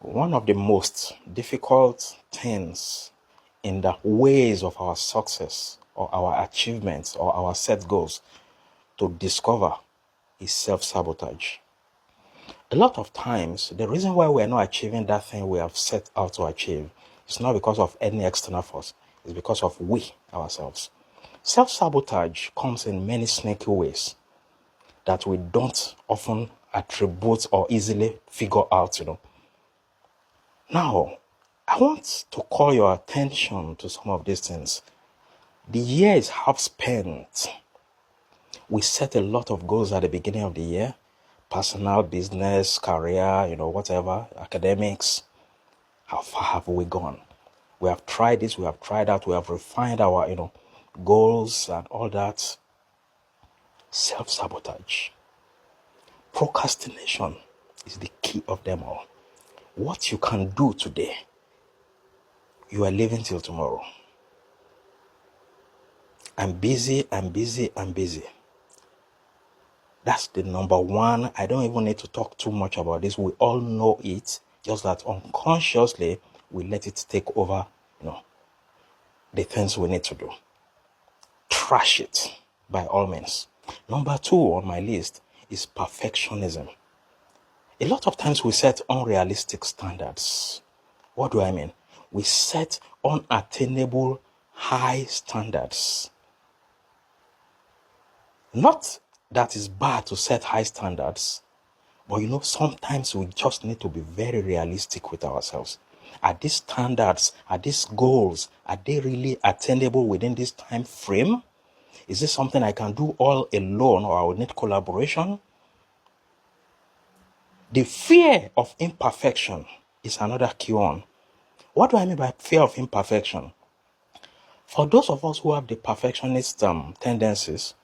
One of the most difficult things in the ways of our success or our achievements or our set goals to discover is self-sabotage. A lot of times, the reason why we're not achieving that thing we have set out to achieve is not because of any external force, it's because of we ourselves. Self-sabotage comes in many sneaky ways that we don't often attribute or easily figure out. Now, I want to call your attention to some of these things. The year is half spent. We set a lot of goals at the beginning of the year. Personal, business, career, whatever, academics. How far have we gone? We have tried this, we have tried that, we have refined our, goals and all that. Self-sabotage. Procrastination is the key of them all. What you can do today, you are leaving till tomorrow. I'm busy. That's the number one. I don't even need to talk too much about this. We all know it, just that unconsciously we let it take over, the things we need to do. Trash it by all means. Number two on my list is perfectionism. A lot of times we set unrealistic standards. What do I mean? We set unattainable high standards. Not that it's bad to set high standards, but sometimes we just need to be very realistic with ourselves. Are these standards, are these goals, are they really attainable within this time frame? Is this something I can do all alone, or I would need collaboration? The fear of imperfection is another key one. What do I mean by fear of imperfection? For those of us who have the perfectionist tendencies,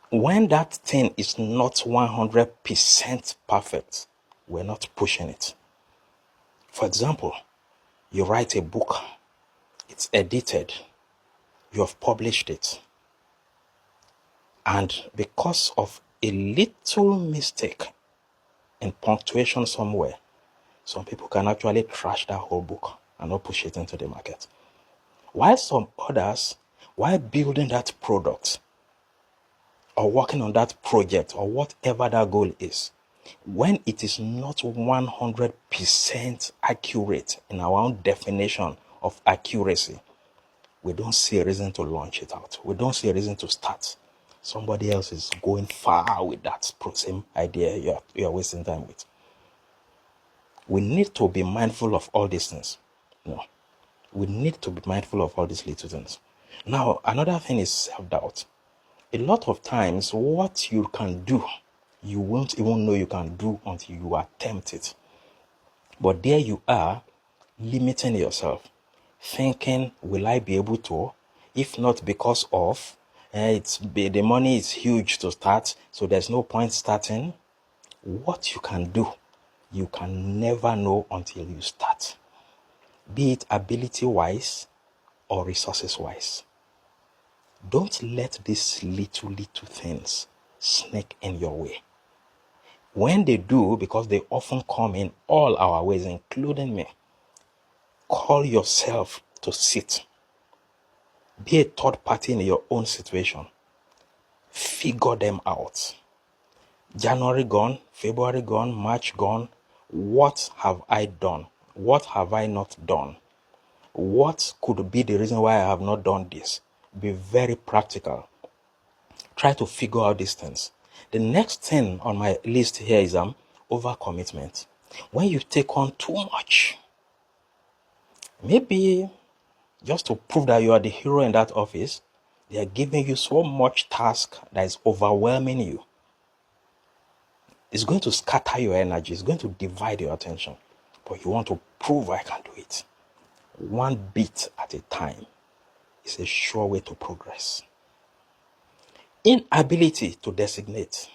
when that thing is not 100% perfect, we're not pushing it. For example, you write a book, it's edited, you have published it, and because of a little mistake in punctuation somewhere, some people can actually trash that whole book and not push it into the market. While some others, while building that product or working on that project or whatever that goal is, when it is not 100% accurate in our own definition of accuracy, we don't see a reason to launch it out. We don't see a reason to start. Somebody else is going far with that same idea you're wasting time with. We need to be mindful of all these things. We need to be mindful of all these little things. Now, another thing is self-doubt. A lot of times, what you can do, you won't even know you can do until you attempt it. But there you are, limiting yourself, thinking, will I be able to? If not because of, the money is huge to start, so there's no point starting. What you can do, you can never know until you start. Be it ability-wise or resources-wise. Don't let these little things sneak in your way. When they do, because they often come in all our ways, including me, call yourself to sit. Be a third party in your own situation. Figure them out. January gone, February gone, March gone. What have I done? What have I not done? What could be the reason why I have not done this? Be very practical. Try to figure out these things. The next thing on my list here is overcommitment. When you take on too much, maybe just to prove that you are the hero in that office, they are giving you so much task that is overwhelming you. It's going to scatter your energy. It's going to divide your attention. But you want to prove I can do it. One bit at a time is a sure way to progress. Inability to designate.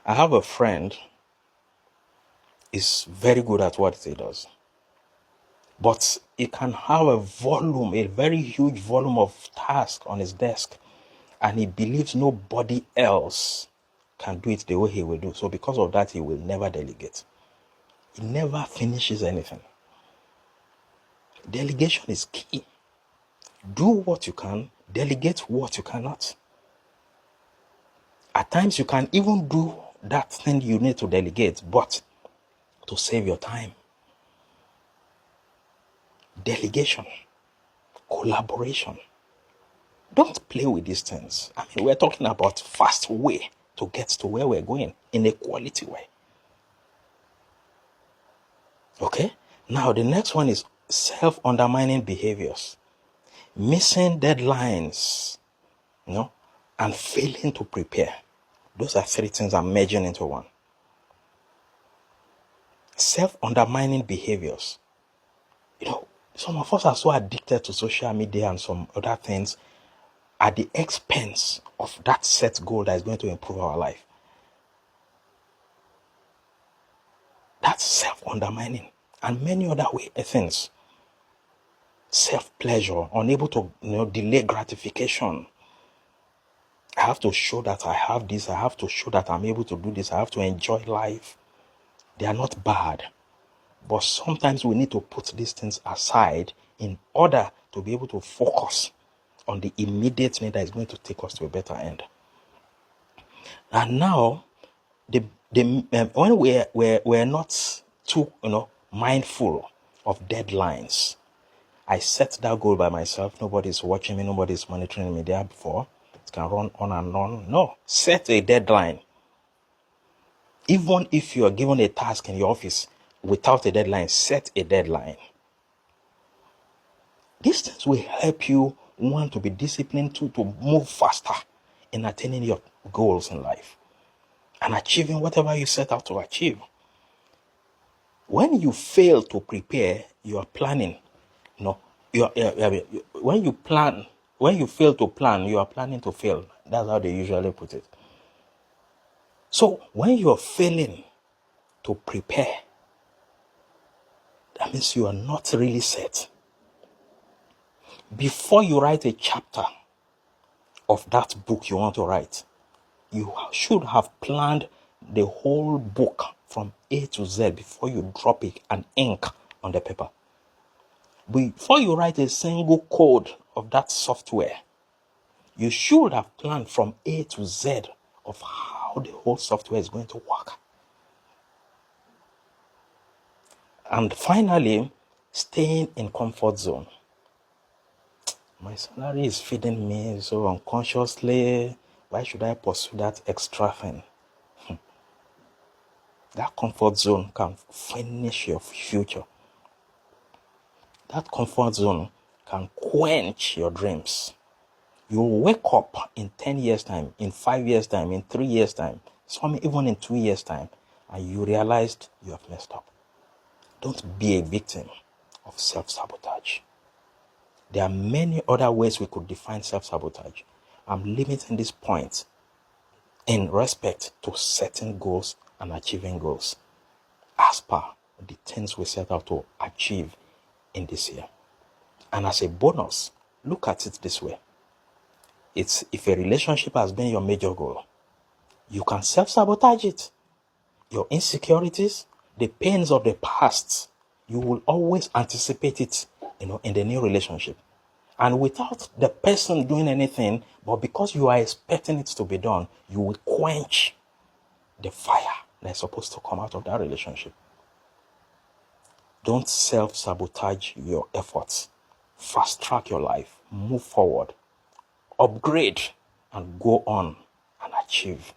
I have a friend, is very good at what he does. But he can have a very huge volume of tasks on his desk, and he believes nobody else can do it the way he will do. So because of that, he will never delegate. He never finishes anything. Delegation is key. Do what you can, delegate what you cannot. At times, you can even do that thing you need to delegate, but to save your time. Delegation, collaboration. Don't play with these things. I mean, we're talking about fast way to get to where we're going in a quality way. Okay? Now, the next one is self-undermining behaviors. Missing deadlines, and failing to prepare. Those are three things I'm merging into one. Self-undermining behaviors. Some of us are so addicted to social media and some other things at the expense of that set goal that is going to improve our life. That's self-undermining. And many other things. Self-pleasure, unable to delay gratification. I have to show that I have this. I have to show that I'm able to do this. I have to enjoy life. They are not bad. But sometimes we need to put these things aside in order to be able to focus on the immediate need that is going to take us to a better end. And now, when we're not too mindful of deadlines, I set that goal by myself. Nobody's watching me. Nobody's monitoring me there before. It can run on and on. No, set a deadline. Even if you are given a task in your office without a deadline, set a deadline. These things will help you want to be disciplined to move faster in attaining your goals in life and achieving whatever you set out to achieve. When you fail to prepare, you are planning. When you fail to plan, you are planning to fail. That's how they usually put it. So when you are failing to prepare, that means you are not really set. Before you write a chapter of that book you want to write, you should have planned the whole book from A to Z before you drop an ink on the paper. Before you write a single code of that software, you should have planned from A to Z of how the whole software is going to work. And finally, staying in comfort zone. My salary is feeding me, so unconsciously, why should I pursue that extra thing? That comfort zone can finish your future. That comfort zone can quench your dreams. You'll wake up in 10 years' time, in 5 years' time, in 3 years' time, some even in 2 years' time, and you realized you have messed up. Don't be a victim of self-sabotage. There are many other ways we could define self-sabotage. I'm limiting this point in respect to setting goals and achieving goals as per the things we set out to achieve in this year. And as a bonus, look at it this way. It's if a relationship has been your major goal, you can self-sabotage it. Your insecurities, the pains of the past, you will always anticipate it, in the new relationship. And without the person doing anything, but because you are expecting it to be done, you will quench the fire that's supposed to come out of that relationship. Don't self-sabotage your efforts. Fast track your life. Move forward. Upgrade and go on and achieve